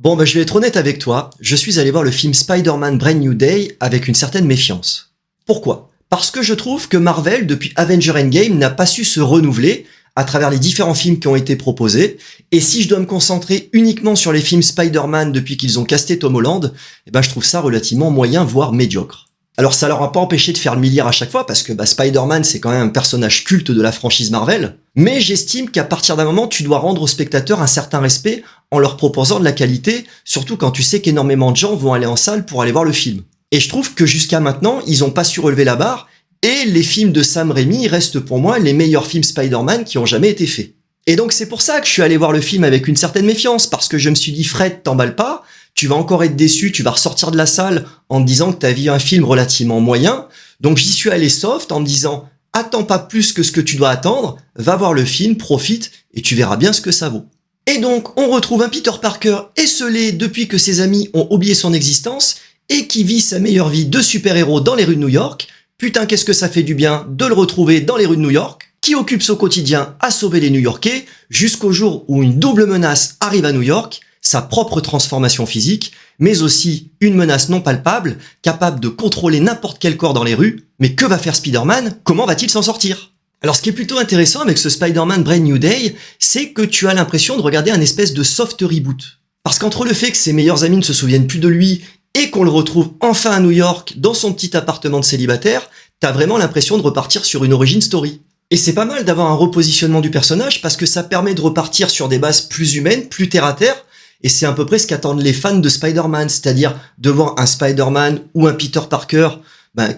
Bon, bah, je vais être honnête avec toi, je suis allé voir le film Spider-Man Brand New Day avec une certaine méfiance. Pourquoi? Parce que je trouve que Marvel, depuis Avengers Endgame, n'a pas su se renouveler à travers les différents films qui ont été proposés, et si je dois me concentrer uniquement sur les films Spider-Man depuis qu'ils ont casté Tom Holland, eh ben je trouve ça relativement moyen, voire médiocre. Alors ça leur a pas empêché de faire le milliard à chaque fois, parce que Spider-Man c'est quand même un personnage culte de la franchise Marvel, mais j'estime qu'à partir d'un moment tu dois rendre aux spectateurs un certain respect en leur proposant de la qualité, surtout quand tu sais qu'énormément de gens vont aller en salle pour aller voir le film. Et je trouve que jusqu'à maintenant, ils ont pas su relever la barre, et les films de Sam Raimi restent pour moi les meilleurs films Spider-Man qui ont jamais été faits. Et donc c'est pour ça que je suis allé voir le film avec une certaine méfiance, parce que je me suis dit Fred, t'emballe pas, tu vas encore être déçu, tu vas ressortir de la salle en te disant que t'as vu un film relativement moyen, donc j'y suis allé soft en me disant attends pas plus que ce que tu dois attendre, va voir le film, profite, et tu verras bien ce que ça vaut. Et donc on retrouve un Peter Parker esseulé depuis que ses amis ont oublié son existence, et qui vit sa meilleure vie de super-héros dans les rues de New York. Putain, qu'est-ce que ça fait du bien de le retrouver dans les rues de New York, qui occupe son quotidien à sauver les New-Yorkais, jusqu'au jour où une double menace arrive à New York, sa propre transformation physique, mais aussi une menace non palpable, capable de contrôler n'importe quel corps dans les rues. Mais que va faire Spider-Man? Comment va-t-il s'en sortir? Alors ce qui est plutôt intéressant avec ce Spider-Man Brand New Day, c'est que tu as l'impression de regarder un espèce de soft reboot. Parce qu'entre le fait que ses meilleurs amis ne se souviennent plus de lui, et qu'on le retrouve enfin à New York, dans son petit appartement de célibataire, t'as vraiment l'impression de repartir sur une origin story. Et c'est pas mal d'avoir un repositionnement du personnage, parce que ça permet de repartir sur des bases plus humaines, plus terre-à-terre, et c'est à peu près ce qu'attendent les fans de Spider-Man, c'est-à-dire de voir un Spider-Man ou un Peter Parker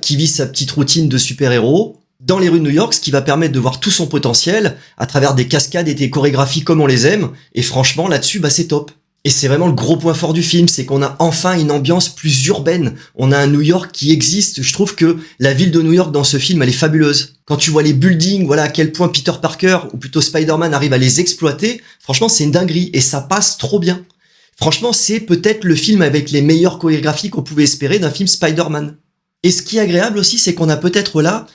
qui vit sa petite routine de super-héros dans les rues de New York, ce qui va permettre de voir tout son potentiel à travers des cascades et des chorégraphies comme on les aime, et franchement là-dessus c'est top. Et c'est vraiment le gros point fort du film, c'est qu'on a enfin une ambiance plus urbaine. On a un New York qui existe. Je trouve que la ville de New York dans ce film, elle est fabuleuse. Quand tu vois les buildings, voilà à quel point Peter Parker, ou plutôt Spider-Man, arrive à les exploiter, franchement c'est une dinguerie, et ça passe trop bien. Franchement, c'est peut-être le film avec les meilleures chorégraphies qu'on pouvait espérer d'un film Spider-Man. Et ce qui est agréable aussi, c'est qu'on a peut-être là,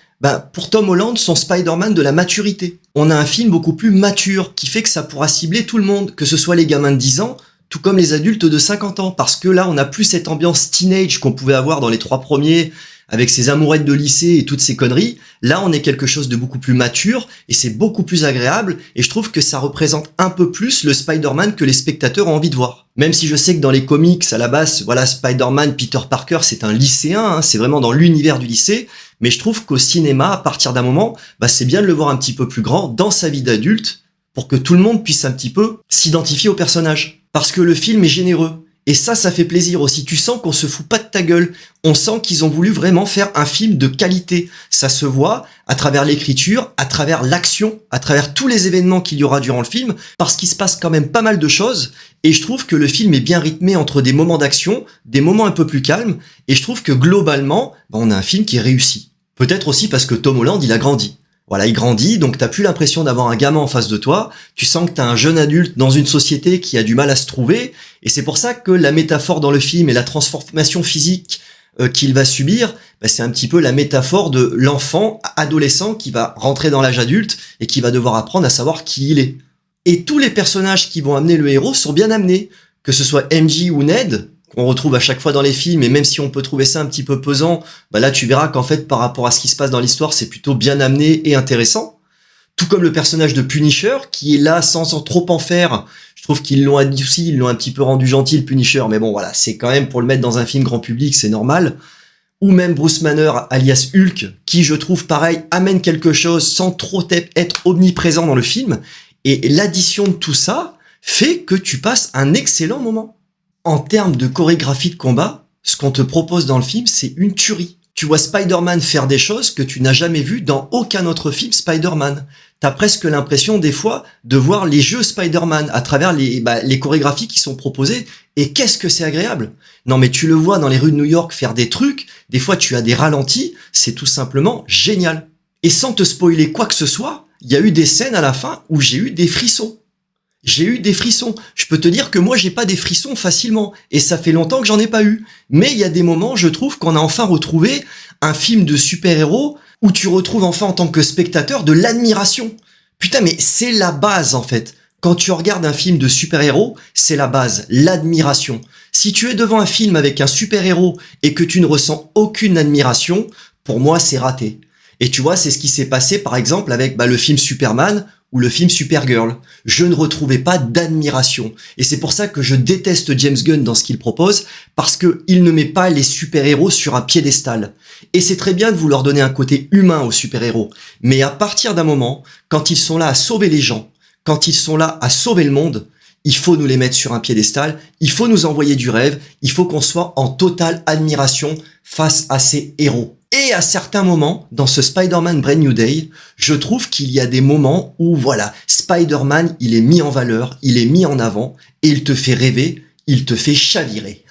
pour Tom Holland, son Spider-Man de la maturité. On a un film beaucoup plus mature, qui fait que ça pourra cibler tout le monde, que ce soit les gamins de 10 ans, tout comme les adultes de 50 ans, parce que là, on n'a plus cette ambiance teenage qu'on pouvait avoir dans les 3 premiers, avec ses amourettes de lycée et toutes ces conneries. Là, on est quelque chose de beaucoup plus mature, et c'est beaucoup plus agréable, et je trouve que ça représente un peu plus le Spider-Man que les spectateurs ont envie de voir. Même si je sais que dans les comics, à la base, voilà, Spider-Man, Peter Parker, c'est un lycéen, c'est vraiment dans l'univers du lycée, mais je trouve qu'au cinéma, à partir d'un moment, c'est bien de le voir un petit peu plus grand dans sa vie d'adulte, pour que tout le monde puisse un petit peu s'identifier au personnage. Parce que le film est généreux. Et ça fait plaisir aussi. Tu sens qu'on se fout pas de ta gueule. On sent qu'ils ont voulu vraiment faire un film de qualité. Ça se voit à travers l'écriture, à travers l'action, à travers tous les événements qu'il y aura durant le film, parce qu'il se passe quand même pas mal de choses. Et je trouve que le film est bien rythmé entre des moments d'action, des moments un peu plus calmes, et je trouve que globalement, on a un film qui est réussi. Peut-être aussi parce que Tom Holland, il a grandi. Voilà, il grandit, donc t'as plus l'impression d'avoir un gamin en face de toi, tu sens que t'as un jeune adulte dans une société qui a du mal à se trouver, et c'est pour ça que la métaphore dans le film et la transformation physique qu'il va subir, c'est un petit peu la métaphore de l'enfant adolescent qui va rentrer dans l'âge adulte et qui va devoir apprendre à savoir qui il est. Et tous les personnages qui vont amener le héros sont bien amenés, que ce soit MJ ou Ned, qu'on retrouve à chaque fois dans les films, et même si on peut trouver ça un petit peu pesant, là tu verras qu'en fait par rapport à ce qui se passe dans l'histoire, c'est plutôt bien amené et intéressant. Tout comme le personnage de Punisher, qui est là sans trop en faire. Je trouve qu'ils l'ont adouci, ils l'ont un petit peu rendu gentil le Punisher, mais bon voilà, c'est quand même pour le mettre dans un film grand public, c'est normal. Ou même Bruce Banner, alias Hulk, qui je trouve pareil, amène quelque chose sans trop être omniprésent dans le film, et l'addition de tout ça fait que tu passes un excellent moment. En termes de chorégraphie de combat, ce qu'on te propose dans le film, c'est une tuerie. Tu vois Spider-Man faire des choses que tu n'as jamais vues dans aucun autre film Spider-Man. T'as presque l'impression, des fois, de voir les jeux Spider-Man à travers les chorégraphies qui sont proposées. Et qu'est-ce que c'est agréable! Non mais tu le vois dans les rues de New York faire des trucs, des fois tu as des ralentis, c'est tout simplement génial. Et sans te spoiler quoi que ce soit, il y a eu des scènes à la fin où j'ai eu des frissons. J'ai eu des frissons. Je peux te dire que moi, j'ai pas des frissons facilement. Et ça fait longtemps que j'en ai pas eu. Mais il y a des moments, je trouve qu'on a enfin retrouvé un film de super-héros où tu retrouves enfin en tant que spectateur de l'admiration. Putain, mais c'est la base, en fait. Quand tu regardes un film de super-héros, c'est la base, l'admiration. Si tu es devant un film avec un super-héros et que tu ne ressens aucune admiration, pour moi, c'est raté. Et tu vois, c'est ce qui s'est passé par exemple avec le film Superman ou le film Supergirl. Je ne retrouvais pas d'admiration. Et c'est pour ça que je déteste James Gunn dans ce qu'il propose, parce qu'il ne met pas les super-héros sur un piédestal. Et c'est très bien de vouloir donner un côté humain aux super-héros. Mais à partir d'un moment, quand ils sont là à sauver les gens, quand ils sont là à sauver le monde, il faut nous les mettre sur un piédestal, il faut nous envoyer du rêve, il faut qu'on soit en totale admiration face à ces héros. Et à certains moments, dans ce Spider-Man Brand New Day, je trouve qu'il y a des moments où, voilà, Spider-Man, il est mis en valeur, il est mis en avant, et il te fait rêver, il te fait chavirer.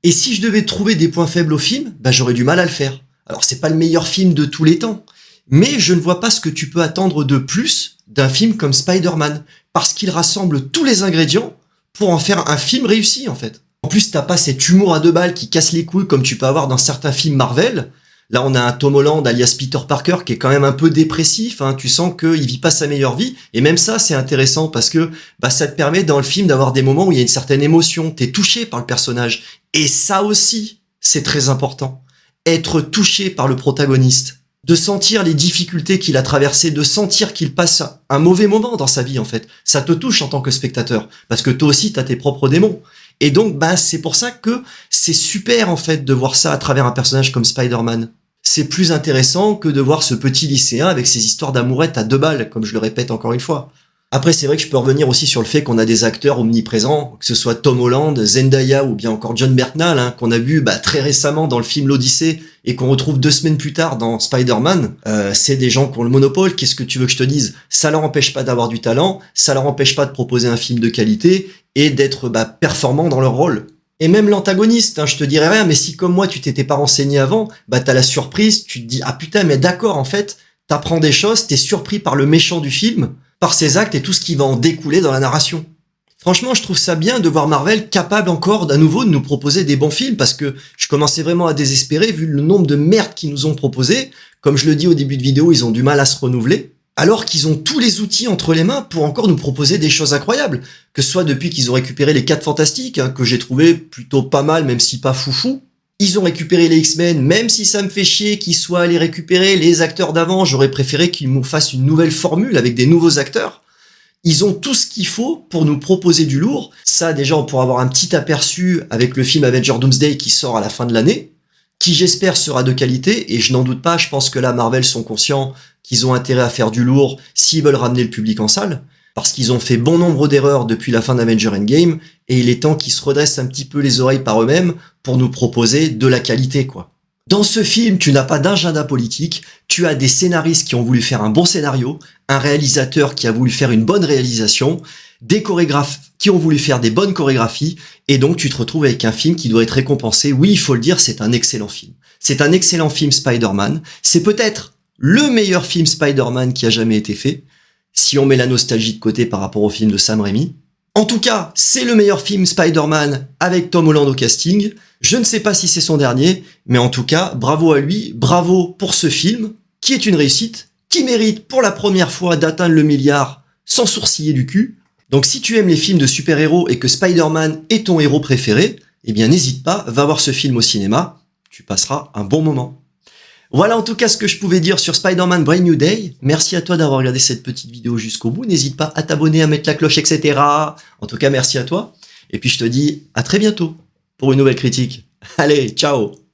Et si je devais trouver des points faibles au film, j'aurais du mal à le faire. Alors c'est pas le meilleur film de tous les temps, mais je ne vois pas ce que tu peux attendre de plus d'un film comme Spider-Man, parce qu'il rassemble tous les ingrédients pour en faire un film réussi en fait. En plus, t'as pas cet humour à deux balles qui casse les couilles comme tu peux avoir dans certains films Marvel. Là, on a un Tom Holland, alias Peter Parker, qui est quand même un peu dépressif. Tu sens qu'il vit pas sa meilleure vie. Et même ça, c'est intéressant parce que ça te permet dans le film d'avoir des moments où il y a une certaine émotion. T'es touché par le personnage. Et ça aussi, c'est très important. Être touché par le protagoniste. De sentir les difficultés qu'il a traversées, de sentir qu'il passe un mauvais moment dans sa vie, en fait. Ça te touche en tant que spectateur. Parce que toi aussi, t'as tes propres démons. Et donc, c'est pour ça que c'est super, en fait, de voir ça à travers un personnage comme Spider-Man. C'est plus intéressant que de voir ce petit lycéen avec ses histoires d'amourette à deux balles, comme je le répète encore une fois. Après, c'est vrai que je peux revenir aussi sur le fait qu'on a des acteurs omniprésents, que ce soit Tom Holland, Zendaya ou bien encore John Bernthal, qu'on a vu très récemment dans le film L'Odyssée et qu'on retrouve 2 semaines plus tard dans Spider-Man. C'est des gens qui ont le monopole, qu'est-ce que tu veux que je te dise? Ça leur empêche pas d'avoir du talent, ça leur empêche pas de proposer un film de qualité et d'être performants dans leur rôle. Et même l'antagoniste, je te dirais rien, mais si comme moi tu t'étais pas renseigné avant, t'as la surprise, tu te dis ah putain mais d'accord en fait, t'apprends des choses, t'es surpris par le méchant du film, par ses actes et tout ce qui va en découler dans la narration. Franchement, je trouve ça bien de voir Marvel capable encore d'à nouveau de nous proposer des bons films parce que je commençais vraiment à désespérer vu le nombre de merdes qu'ils nous ont proposé. Comme je le dis au début de vidéo, ils ont du mal à se renouveler. Alors qu'ils ont tous les outils entre les mains pour encore nous proposer des choses incroyables. Que ce soit depuis qu'ils ont récupéré les 4 Fantastiques, que j'ai trouvé plutôt pas mal même si pas foufou. Ils ont récupéré les X-Men, même si ça me fait chier qu'ils soient allés récupérer les acteurs d'avant, j'aurais préféré qu'ils nous fassent une nouvelle formule avec des nouveaux acteurs. Ils ont tout ce qu'il faut pour nous proposer du lourd. Ça, déjà, on pourra avoir un petit aperçu avec le film Avengers Doomsday qui sort à la fin de l'année, qui j'espère sera de qualité, et je n'en doute pas, je pense que là, Marvel sont conscients qu'ils ont intérêt à faire du lourd s'ils veulent ramener le public en salle, parce qu'ils ont fait bon nombre d'erreurs depuis la fin d'Avengers Endgame, et il est temps qu'ils se redressent un petit peu les oreilles par eux-mêmes pour nous proposer de la qualité, quoi. Dans ce film, tu n'as pas d'agenda politique, tu as des scénaristes qui ont voulu faire un bon scénario, un réalisateur qui a voulu faire une bonne réalisation, des chorégraphes qui ont voulu faire des bonnes chorégraphies, et donc tu te retrouves avec un film qui doit être récompensé. Oui, il faut le dire, c'est un excellent film. C'est un excellent film Spider-Man. C'est peut-être le meilleur film Spider-Man qui a jamais été fait, si on met la nostalgie de côté par rapport au film de Sam Raimi. En tout cas, c'est le meilleur film Spider-Man avec Tom Holland au casting. Je ne sais pas si c'est son dernier, mais en tout cas, bravo à lui, bravo pour ce film, qui est une réussite, qui mérite pour la première fois d'atteindre le milliard sans sourciller du cul. Donc si tu aimes les films de super-héros et que Spider-Man est ton héros préféré, eh bien n'hésite pas, va voir ce film au cinéma, tu passeras un bon moment. Voilà en tout cas ce que je pouvais dire sur Spider-Man Brand New Day. Merci à toi d'avoir regardé cette petite vidéo jusqu'au bout. N'hésite pas à t'abonner, à mettre la cloche, etc. En tout cas, merci à toi. Et puis je te dis à très bientôt pour une nouvelle critique. Allez, ciao!